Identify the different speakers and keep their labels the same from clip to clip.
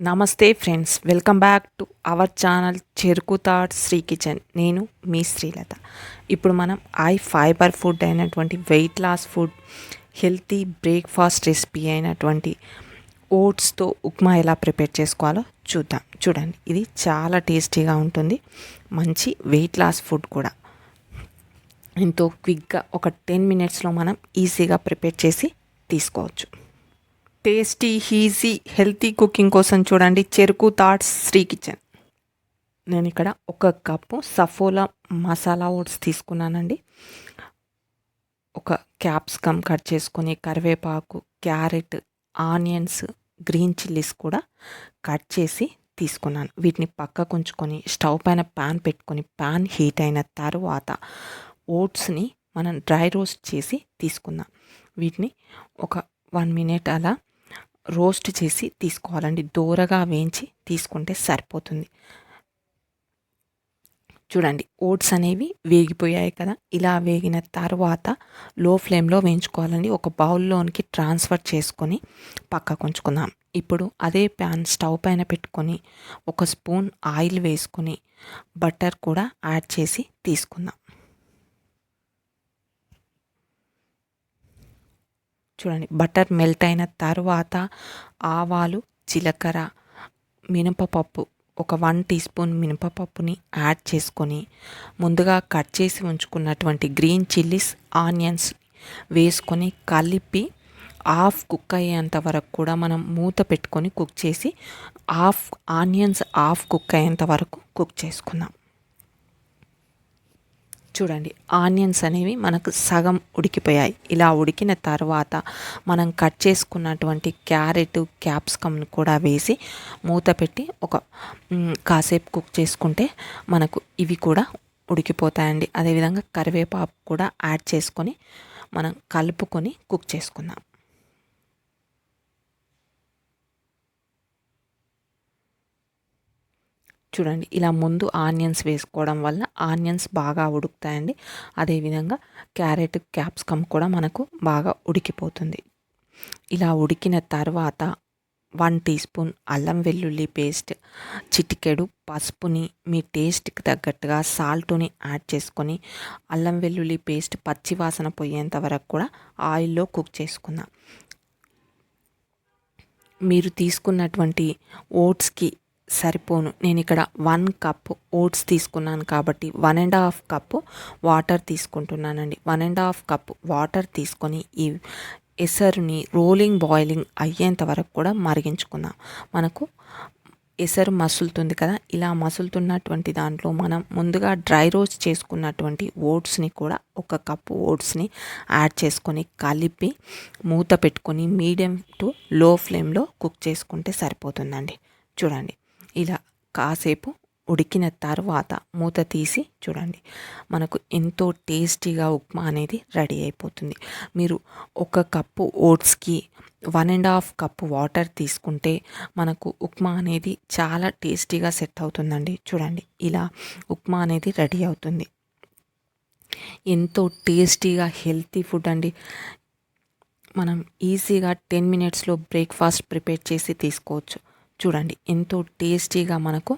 Speaker 1: నమస్తే friends, welcome back to our channel Cheruku thoughts Sri kitchen. నేను మీ శ్రీలత. ఇప్పుడు మనం ఫైబర్ ఫుడ్ అయినటువంటి weight loss food, healthy breakfast recipe అయినటువంటి ఓట్స్తో ఉప్మా ఎలా ప్రిపేర్ చేసుకోవాలో చూద్దాం. చూడండి, ఇది చాలా టేస్టీగా ఉంటుంది, మంచి వెయిట్ లాస్ ఫుడ్ కూడా. ఎంతో క్విక్గా ఒక 10 మినిట్స్లో మనం ఈజీగా ప్రిపేర్ చేసి తీసుకోవచ్చు. టేస్టీ, ఈజీ, హెల్తీ కుకింగ్ కోసం చూడండి చెరుకు థాట్స్ శ్రీ కిచెన్. నేను ఇక్కడ 1 కప్పు సఫోలా మసాలా ఓట్స్ తీసుకున్నానండి. ఒక క్యాప్సికమ్ కట్ చేసుకొని, కరివేపాకు, క్యారెట్, ఆనియన్స్, గ్రీన్ చిల్లీస్ కూడా కట్ చేసి తీసుకున్నాను. వీటిని పక్కకు ఉంచుకొని స్టవ్ పైన ప్యాన్ పెట్టుకొని, ప్యాన్ హీట్ అయిన తర్వాత ఓట్స్ని మనం డ్రై రోస్ట్ చేసి తీసుకుందాం. వీటిని ఒక 1 మినిట్ అలా రోస్ట్ చేసి తీసుకోవాలండి. దూరగా వేయించి తీసుకుంటే సరిపోతుంది. చూడండి, ఓట్స్ అనేవి వేగిపోయాయి కదా. ఇలా వేగిన తర్వాత లో ఫ్లేమ్లో వేయించుకోవాలండి. ఒక బౌల్లోనికి ట్రాన్స్ఫర్ చేసుకొని పక్కకు ఉంచుకుందాం. ఇప్పుడు అదే ప్యాన్ స్టవ్ పైన పెట్టుకొని 1 స్పూన్ ఆయిల్ వేసుకొని బటర్ కూడా యాడ్ చేసి తీసుకుందాం. చూడండి, బటర్ మెల్ట్ అయిన తర్వాత ఆవాలు, జీలకర్ర, మినపప్పు, ఒక 1 టీ స్పూన్ మినపప్పుని యాడ్ చేసుకొని ముందుగా కట్ చేసి ఉంచుకున్నటువంటి గ్రీన్ చిల్లీస్, ఆనియన్స్ వేసుకొని కలిపి హాఫ్ కుక్ అయ్యేంత వరకు కూడా మనం మూత పెట్టుకొని కుక్ చేసి ఆనియన్స్ హాఫ్ కుక్ అయ్యేంత వరకు కుక్ చేసుకుందాం. చూడండి, ఆనియన్స్ అనేవి మనకు సగం ఉడికిపోయాయి. ఇలా ఉడికిన తర్వాత మనం కట్ చేసుకున్నటువంటి క్యారెట్, క్యాప్సికమ్ని కూడా వేసి మూత పెట్టి ఒక కాసేపు కుక్ చేసుకుంటే మనకు ఇవి కూడా ఉడికిపోతాయండి. అదేవిధంగా కరివేపాకు కూడా యాడ్ చేసుకొని మనం కలుపుకొని కుక్ చేసుకుందాం. చూడండి, ఇలా ముందు ఆనియన్స్ వేసుకోవడం వల్ల ఆనియన్స్ బాగా ఉడుకుతాయండి. అదేవిధంగా క్యారెట్, క్యాప్సికమ్ కూడా మనకు బాగా ఉడికిపోతుంది. ఇలా ఉడికిన తర్వాత 1 టీ స్పూన్ అల్లం వెల్లుల్లి పేస్ట్, చిటికెడు పసుపుని మీ టేస్ట్కి తగ్గట్టుగా సాల్ట్ని యాడ్ చేసుకొని అల్లం వెల్లుల్లి పేస్ట్ పచ్చి వాసన పోయేంత వరకు కూడా ఆయిల్లో కుక్ చేసుకుందాం. మీరు తీసుకున్నటువంటి ఓట్స్కి సరిపోను, నేను ఇక్కడ 1 కప్ ఓట్స్ తీసుకున్నాను కాబట్టి 1.5 కప్పు వాటర్ తీసుకుంటున్నానండి. 1.5 కప్ వాటర్ తీసుకొని ఈ ఎసరుని బాయిలింగ్ అయ్యేంత వరకు కూడా మరిగించుకుందాం. మనకు ఎసరు మసులుతుంది కదా. ఇలా మసులుతున్నటువంటి దాంట్లో మనం ముందుగా డ్రై రోస్ట్ చేసుకున్నటువంటి ఓట్స్ని కూడా 1 కప్పు ఓట్స్ని యాడ్ చేసుకొని కలిపి మూత పెట్టుకొని మీడియం టు లో ఫ్లేమ్లో కుక్ చేసుకుంటే సరిపోతుందండి. చూడండి, ఇలా కాసేపు ఉడికిన తర్వాత మూత తీసి చూడండి, మనకు ఎంతో టేస్టీగా ఉప్మా అనేది రెడీ అయిపోతుంది. మీరు 1 కప్పు ఓట్స్కి 1.5 కప్పు వాటర్ తీసుకుంటే మనకు ఉప్మా అనేది చాలా టేస్టీగా సెట్ అవుతుందండి. చూడండి, ఇలా ఉప్మా అనేది రెడీ అవుతుంది. ఎంతో టేస్టీగా హెల్తీ ఫుడ్ అండి. మనం ఈజీగా 10 మినిట్స్లో బ్రేక్ఫాస్ట్ ప్రిపేర్ చేసి తీసుకోవచ్చు. చూడండి, ఎంతో టేస్టీగా మనకు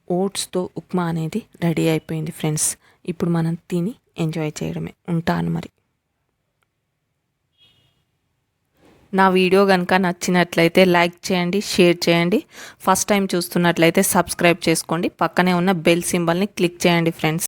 Speaker 1: ఓట్స్తో ఉప్మా అనేది రెడీ అయిపోయింది ఫ్రెండ్స్. ఇప్పుడు మనం తిని ఎంజాయ్ చేయడమే. ఉంటాను మరి. నా వీడియో కనుక నచ్చినట్లయితే లైక్ చేయండి, షేర్ చేయండి. ఫస్ట్ టైం చూస్తున్నట్లయితే సబ్స్క్రైబ్ చేసుకోండి. పక్కనే ఉన్న బెల్ సింబల్ని క్లిక్ చేయండి ఫ్రెండ్స్.